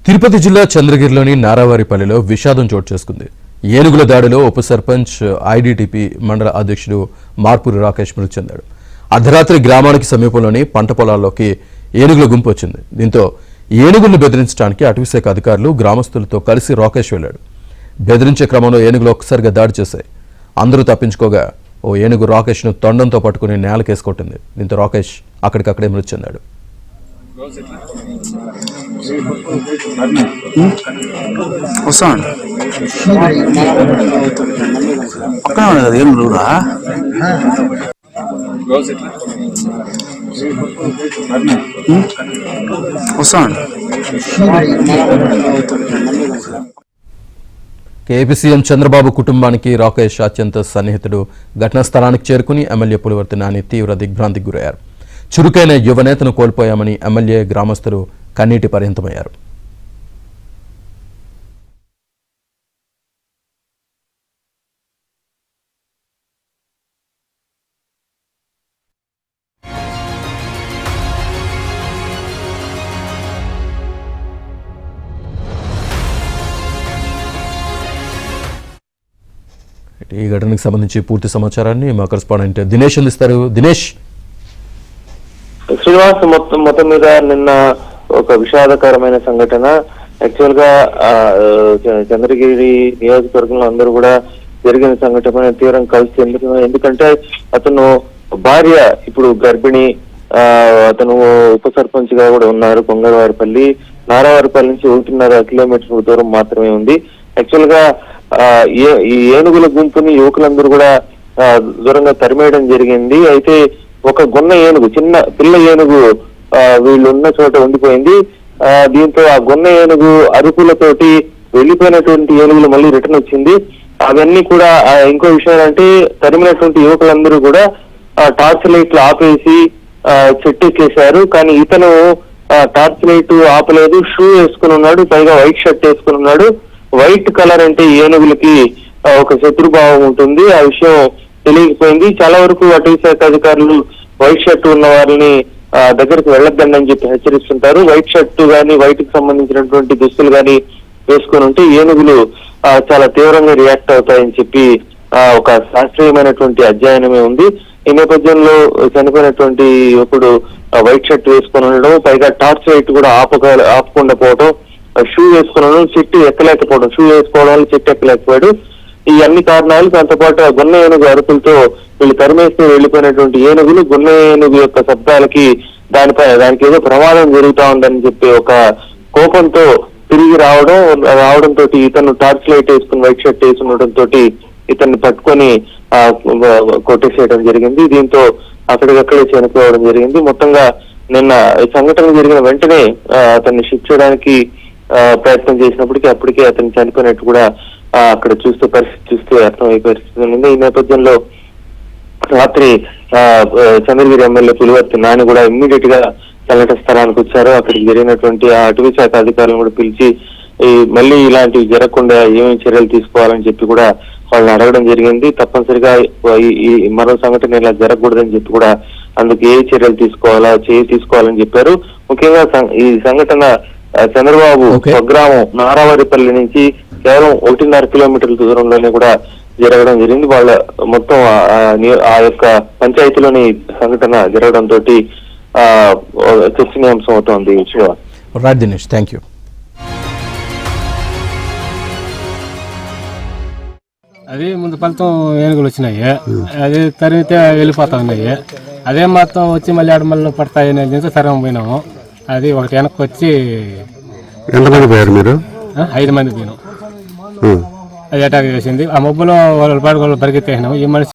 తిరుపతి జిల్లా చంద్రగిరిలోని నారావారిపల్లిలో విషాదం చోటు చేసుకుంది. ఏనుగుల దాడిలో ఉప సర్పంచ్ ఐడీటీపీ మండల అధ్యక్షుడు మార్పూరి రాకేష్ మృతి చెందాడు. అర్ధరాత్రి గ్రామానికి సమీపంలోని పంట పొలాల్లోకి ఏనుగుల గుంపు వచ్చింది. దీంతో ఏనుగులను బెదిరించడానికి అటవీశాఖ అధికారులు గ్రామస్తులతో కలిసి రాకేష్ వెళ్లాడు. బెదిరించే క్రమంలో ఏనుగులు ఒక్కసారిగా దాడి చేశాయి. అందరూ తప్పించుకోగా ఓ ఏనుగు రాకేష్ను తొండంతో పట్టుకుని నేలకేసుకొట్టింది. దీంతో రాకేష్ అక్కడికక్కడే మృతి చెందాడు. వస్తాను పక్కన కదా ఏం కూడా వస్తాను. ఏపీ సీఎం చంద్రబాబు కుటుంబానికి రాకేష్ అత్యంత సన్నిహితుడు. ఘటనా స్థలానికి చేరుకుని ఎమ్మెల్యే పులివర్తి నాని తీవ్ర దిగ్భ్రాంతికి గురయ్యారు. చురుకైన యువనేతను కోల్పోయామని ఎమ్మెల్యే గ్రామస్తులు కన్నీటి పర్యంతమయ్యారు. ఈ ఘటనకు సంబంధించి పూర్తి సమాచారాన్ని మా కరెస్పాండెంట్ దినేష్ అందిస్తారు. దినేష్, శ్రీనివాస్, మొత్తం మీద నిన్న ఒక విషాదకరమైన సంఘటన. యాక్చువల్ గా చంద్రగిరి నియోజకవర్గంలో అందరూ కూడా జరిగిన సంఘటన తీవ్రం కలిసి, ఎందుకంటే అతను భార్య ఇప్పుడు గర్భిణి, అతను ఉప సర్పంచ్ గా కూడా ఉన్నారు. కొంగరవారిపల్లి నారావారిపల్లి నుంచి 1.5 కిలోమీటర్ల దూరం మాత్రమే ఉంది. యాక్చువల్ గా ఈ ఏనుగుల గుంపుని యువకులందరూ కూడా దూరంగా తరిమేయడం జరిగింది. అయితే ఒక గొన్న ఏనుగు, చిన్న పిల్ల ఏనుగు వీళ్ళు ఉన్న చోట ఉండిపోయింది. దీంతో ఆ గొన్న ఏనుగు అరుపులతోటి వెళ్లిపోయినటువంటి ఏనుగులు మళ్ళీ రిటర్న్ వచ్చింది. అవన్నీ కూడా ఇంకో విషయం అంటే తరిమినటువంటి యువకులందరూ కూడా టార్చ్ లైట్లు ఆపేసి చెట్టు ఎక్కేశారు. కానీ ఇతను టార్చ్ లైట్ ఆపలేదు, షూ వేసుకుని ఉన్నాడు, పైగా వైట్ షర్ట్ వేసుకుని ఉన్నాడు. వైట్ కలర్ అంటే ఏనుగులకి ఒక శత్రుభావం ఉంటుంది. ఆ విషయం తెలియకపోయింది. చాలా వరకు అటవీ శాఖ అధికారులు వైట్ షర్ట్ ఉన్న వారిని దగ్గరికి వెళ్ళొద్దండి అని చెప్పి హెచ్చరిస్తుంటారు. వైట్ షర్ట్ గానీ వైట్ కి సంబంధించినటువంటి దుస్తులు గానీ వేసుకొని ఉంటే ఏనుగులు చాలా తీవ్రంగా రియాక్ట్ అవుతాయని చెప్పి ఒక శాస్త్రీయమైనటువంటి అధ్యయనమే ఉంది. ఈ నేపథ్యంలో చనిపోయినటువంటి యువకుడు వైట్ షర్ట్ వేసుకొని ఉండడం, పైగా టార్చ్ లైట్ కూడా ఆపకుండా పోవడం, షూ వేసుకున్నాడు, చెట్టు ఎక్కలేకపోవడం, షూ వేసుకోవడం వల్ల చెట్టు ఎక్కలేకపోయాడు. ఈ అన్ని కారణాలు, దాంతోపాటు గొన్న ఏనుగు అరుపులతో వీళ్ళు తరిమేస్తూ వెళ్లిపోయినటువంటి ఏనుగులు గొన్న ఏనుగు యొక్క శబ్దాలకి దానికి ఏదో ప్రమాదం జరుగుతా ఉందని చెప్పి ఒక కోపంతో తిరిగి రావడంతో ఇతను టార్చ్ లైట్ వేసుకుని వైట్ షర్ట్ వేసి ఉండడంతో ఇతన్ని పట్టుకొని కొట్టేసేయడం జరిగింది. దీంతో అక్కడికక్కడే చనిపోవడం జరిగింది. మొత్తంగా నిన్న సంఘటన జరిగిన వెంటనే అతన్ని షిఫ్ట్ చేయడానికి ప్రయత్నం చేసినప్పటికీ అప్పటికే అతను చనిపోయినట్టు కూడా అక్కడ పరిస్థితి చూస్తే అర్థమయ్యే పరిస్థితి ఉంది. ఈ నేపథ్యంలో రాత్రి చంద్రగిరి ఎమ్మెల్యే పులివర్తి నాని కూడా ఇమ్మీడియట్ గా సంఘటన స్థలానికి వచ్చారు. అక్కడికి జరిగినటువంటి అటవీ శాఖ అధికారులను కూడా పిలిచి మళ్ళీ ఇలాంటివి జరగకుండా ఏమేమి చర్యలు తీసుకోవాలని చెప్పి కూడా వాళ్ళని అడగడం జరిగింది. తప్పనిసరిగా ఈ మరో సంఘటన ఇలా జరగకూడదని చెప్పి కూడా అందుకు ఏ చర్యలు తీసుకోవాలని చెప్పారు. ముఖ్యంగా ఈ సంఘటన చంద్రబాబు స్వగ్రామం నారావారిపల్లి నుంచి కేవలం 1.5 కిలోమీటర్ల దూరంలోనే కూడా జరగడం జరిగింది. వాళ్ళ మొత్తం ఆ యొక్క పంచాయతీలోని సంఘటన జరగడంతో చర్చనీయాంశం అవుతోంది. Dinesh, thank you. అది ముందు ఫలితం ఏనుగులు వచ్చినాయి, అది తరిమితే వెళ్ళిపోతా ఉన్నాయి. అదే మొత్తం వచ్చి మళ్ళీ ఆడమల్లి పడతాయి అనేది తరం పోయినాము. అది ఒకటి వెనక్కి వచ్చి ఎంతమంది పోయారు మీరు? 5 మంది పోయినాం. అది అటాక్ చేసింది. ఆ మబ్బులో వాళ్ళ పాటు పరిగెత్తేసినాము. ఈ మనిషి